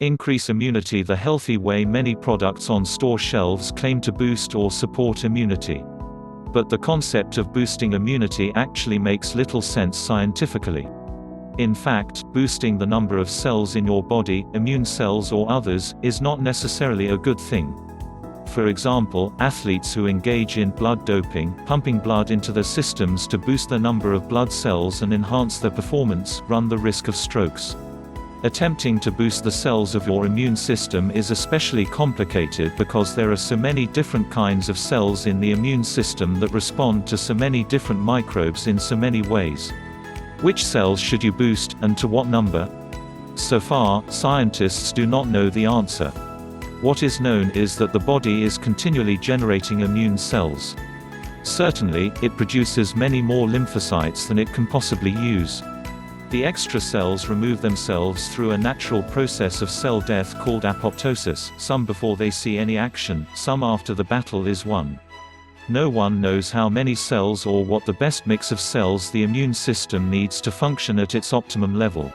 Increase immunity the healthy way. Many products on store shelves claim to boost or support immunity. But the concept of boosting immunity actually makes little sense scientifically. In fact, boosting the number of cells in your body, immune cells or others, is not necessarily a good thing. For example, athletes who engage in blood doping, pumping blood into their systems to boost the number of blood cells and enhance their performance, run the risk of strokes. Attempting to boost the cells of your immune system is especially complicated because there are so many different kinds of cells in the immune system that respond to so many different microbes in so many ways. Which cells should you boost, and to what number? So far, scientists do not know the answer. What is known is that the body is continually generating immune cells. Certainly, it produces many more lymphocytes than it can possibly use. The extra cells remove themselves through a natural process of cell death called apoptosis, some before they see any action, some after the battle is won. No one knows how many cells or what the best mix of cells the immune system needs to function at its optimum level.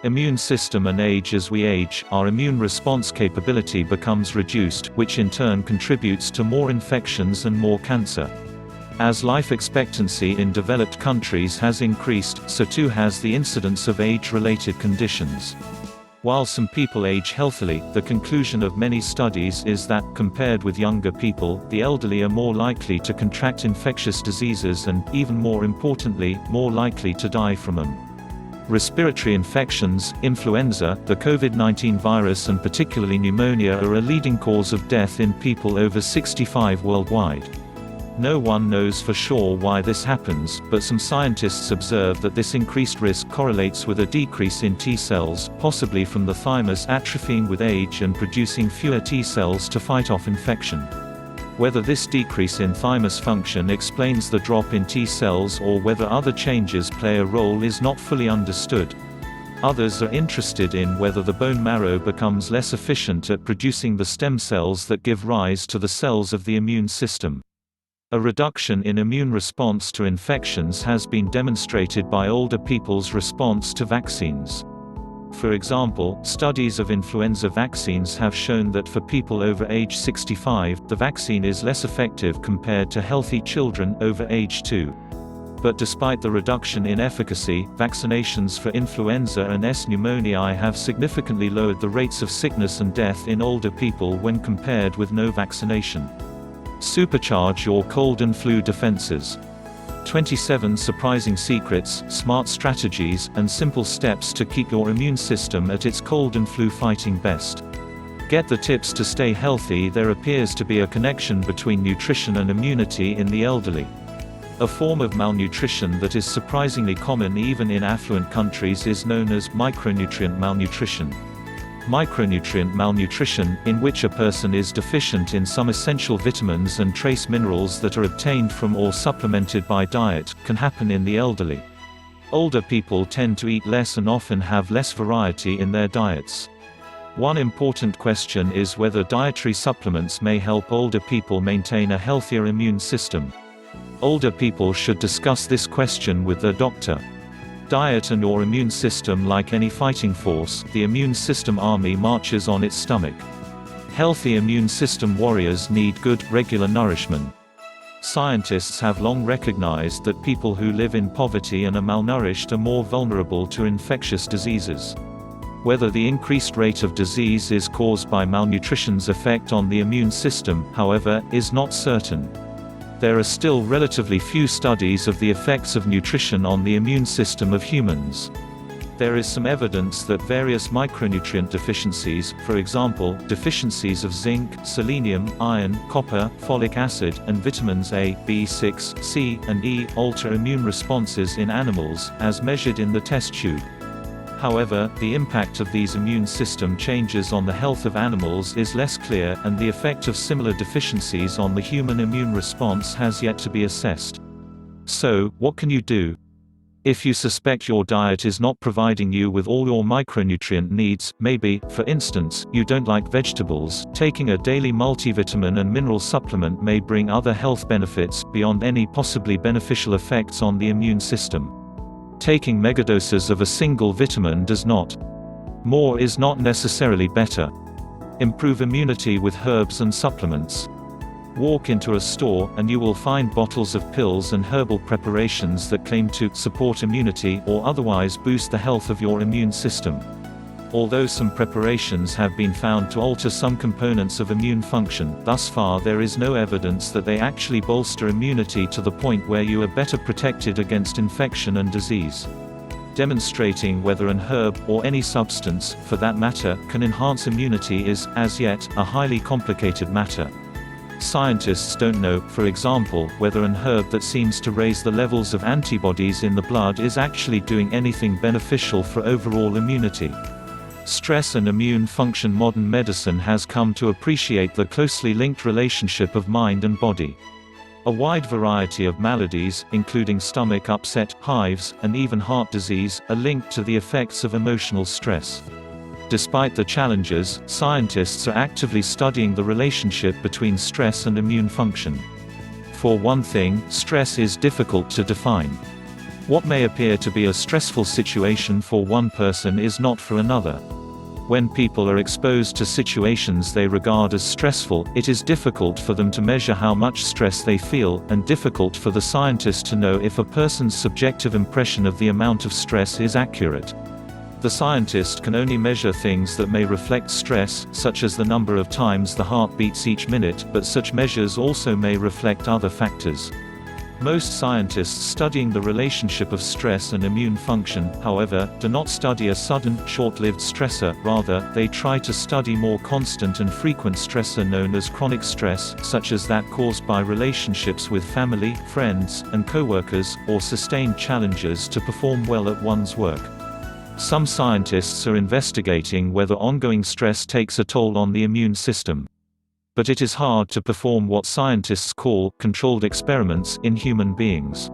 Immune system and age. As we age, our immune response capability becomes reduced, which in turn contributes to more infections and more cancer. As life expectancy in developed countries has increased, so too has the incidence of age-related conditions. While some people age healthily, the conclusion of many studies is that, compared with younger people, the elderly are more likely to contract infectious diseases and, even more importantly, more likely to die from them. Respiratory infections, influenza, the COVID-19 virus and particularly pneumonia are a leading cause of death in people over 65 worldwide. No one knows for sure why this happens, but some scientists observe that this increased risk correlates with a decrease in T cells, possibly from the thymus atrophying with age and producing fewer T cells to fight off infection. Whether this decrease in thymus function explains the drop in T cells or whether other changes play a role is not fully understood. Others are interested in whether the bone marrow becomes less efficient at producing the stem cells that give rise to the cells of the immune system. A reduction in immune response to infections has been demonstrated by older people's response to vaccines. For example, studies of influenza vaccines have shown that for people over age 65, the vaccine is less effective compared to healthy children over age 2. But despite the reduction in efficacy, vaccinations for influenza and S. pneumoniae have significantly lowered the rates of sickness and death in older people when compared with no vaccination. Supercharge your cold and flu defenses. 27 surprising secrets, smart strategies, and simple steps to keep your immune system at its cold and flu fighting best. Get the tips to stay healthy. There appears to be a connection between nutrition and immunity in the elderly. A form of malnutrition that is surprisingly common even in affluent countries is known as micronutrient malnutrition. Micronutrient malnutrition, in which a person is deficient in some essential vitamins and trace minerals that are obtained from or supplemented by diet, can happen in the elderly. Older people tend to eat less and often have less variety in their diets. One important question is whether dietary supplements may help older people maintain a healthier immune system. Older people should discuss this question with their doctor. Diet and your immune system. Like any fighting force, the immune system army marches on its stomach. Healthy immune system warriors need good, regular nourishment. Scientists have long recognized that people who live in poverty and are malnourished are more vulnerable to infectious diseases. Whether the increased rate of disease is caused by malnutrition's effect on the immune system, however, is not certain. There are still relatively few studies of the effects of nutrition on the immune system of humans. There is some evidence that various micronutrient deficiencies, for example, deficiencies of zinc, selenium, iron, copper, folic acid, and vitamins A, B6, C, and E, alter immune responses in animals, as measured in the test tube. However, the impact of these immune system changes on the health of animals is less clear, and the effect of similar deficiencies on the human immune response has yet to be assessed. So, what can you do? If you suspect your diet is not providing you with all your micronutrient needs, maybe, for instance, you don't like vegetables, taking a daily multivitamin and mineral supplement may bring other health benefits, beyond any possibly beneficial effects on the immune system. Taking megadoses of a single vitamin does not. More is not necessarily better. Improve immunity with herbs and supplements. Walk into a store, and you will find bottles of pills and herbal preparations that claim to support immunity or otherwise boost the health of your immune system. Although some preparations have been found to alter some components of immune function, thus far there is no evidence that they actually bolster immunity to the point where you are better protected against infection and disease. Demonstrating whether an herb, or any substance, for that matter, can enhance immunity is, as yet, a highly complicated matter. Scientists don't know, for example, whether an herb that seems to raise the levels of antibodies in the blood is actually doing anything beneficial for overall immunity. Stress and immune function. Modern medicine has come to appreciate the closely linked relationship of mind and body. A wide variety of maladies, including stomach upset, hives, and even heart disease, are linked to the effects of emotional stress. Despite the challenges, scientists are actively studying the relationship between stress and immune function. For one thing, stress is difficult to define. What may appear to be a stressful situation for one person is not for another. When people are exposed to situations they regard as stressful, it is difficult for them to measure how much stress they feel, and difficult for the scientist to know if a person's subjective impression of the amount of stress is accurate. The scientist can only measure things that may reflect stress, such as the number of times the heart beats each minute, but such measures also may reflect other factors. Most scientists studying the relationship of stress and immune function, however, do not study a sudden, short-lived stressor. Rather, they try to study more constant and frequent stressor known as chronic stress, such as that caused by relationships with family, friends, and co-workers, or sustained challenges to perform well at one's work. Some scientists are investigating whether ongoing stress takes a toll on the immune system. But it is hard to perform what scientists call controlled experiments in human beings.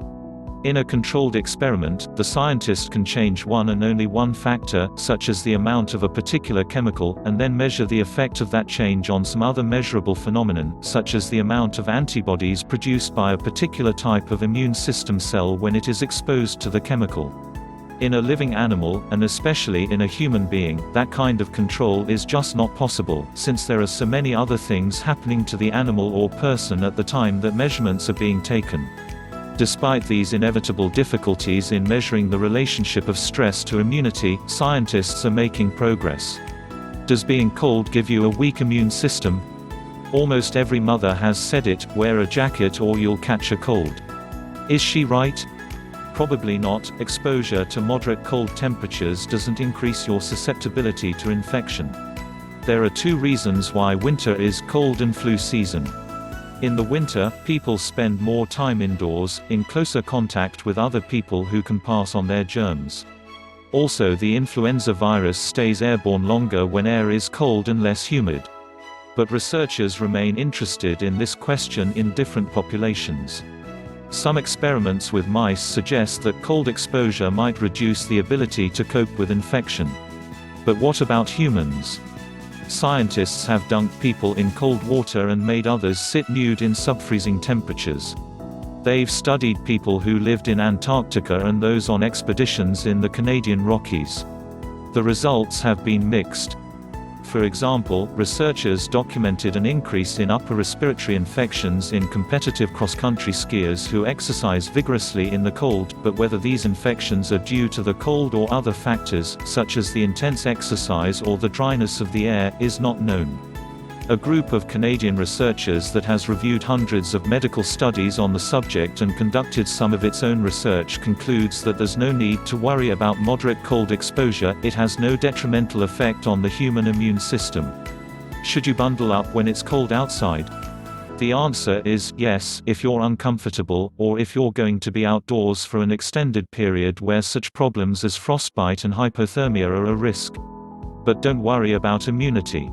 In a controlled experiment, the scientist can change one and only one factor, such as the amount of a particular chemical, and then measure the effect of that change on some other measurable phenomenon, such as the amount of antibodies produced by a particular type of immune system cell when it is exposed to the chemical. In a living animal, and especially in a human being, that kind of control is just not possible, since there are so many other things happening to the animal or person at the time that measurements are being taken. Despite these inevitable difficulties in measuring the relationship of stress to immunity, scientists are making progress. Does being cold give you a weak immune system? Almost every mother has said it: wear a jacket or you'll catch a cold. Is she right? Probably not. Exposure to moderate cold temperatures doesn't increase your susceptibility to infection. There are two reasons why winter is cold and flu season. In the winter, people spend more time indoors, in closer contact with other people who can pass on their germs. Also, the influenza virus stays airborne longer when air is cold and less humid. But researchers remain interested in this question in different populations. Some experiments with mice suggest that cold exposure might reduce the ability to cope with infection. But what about humans? Scientists have dunked people in cold water and made others sit nude in subfreezing temperatures. They've studied people who lived in Antarctica and those on expeditions in the Canadian Rockies. The results have been mixed. For example, researchers documented an increase in upper respiratory infections in competitive cross-country skiers who exercise vigorously in the cold, but whether these infections are due to the cold or other factors, such as the intense exercise or the dryness of the air, is not known. A group of Canadian researchers that has reviewed hundreds of medical studies on the subject and conducted some of its own research concludes that there's no need to worry about moderate cold exposure. It has no detrimental effect on the human immune system. Should you bundle up when it's cold outside? The answer is yes, if you're uncomfortable, or if you're going to be outdoors for an extended period where such problems as frostbite and hypothermia are a risk. But don't worry about immunity.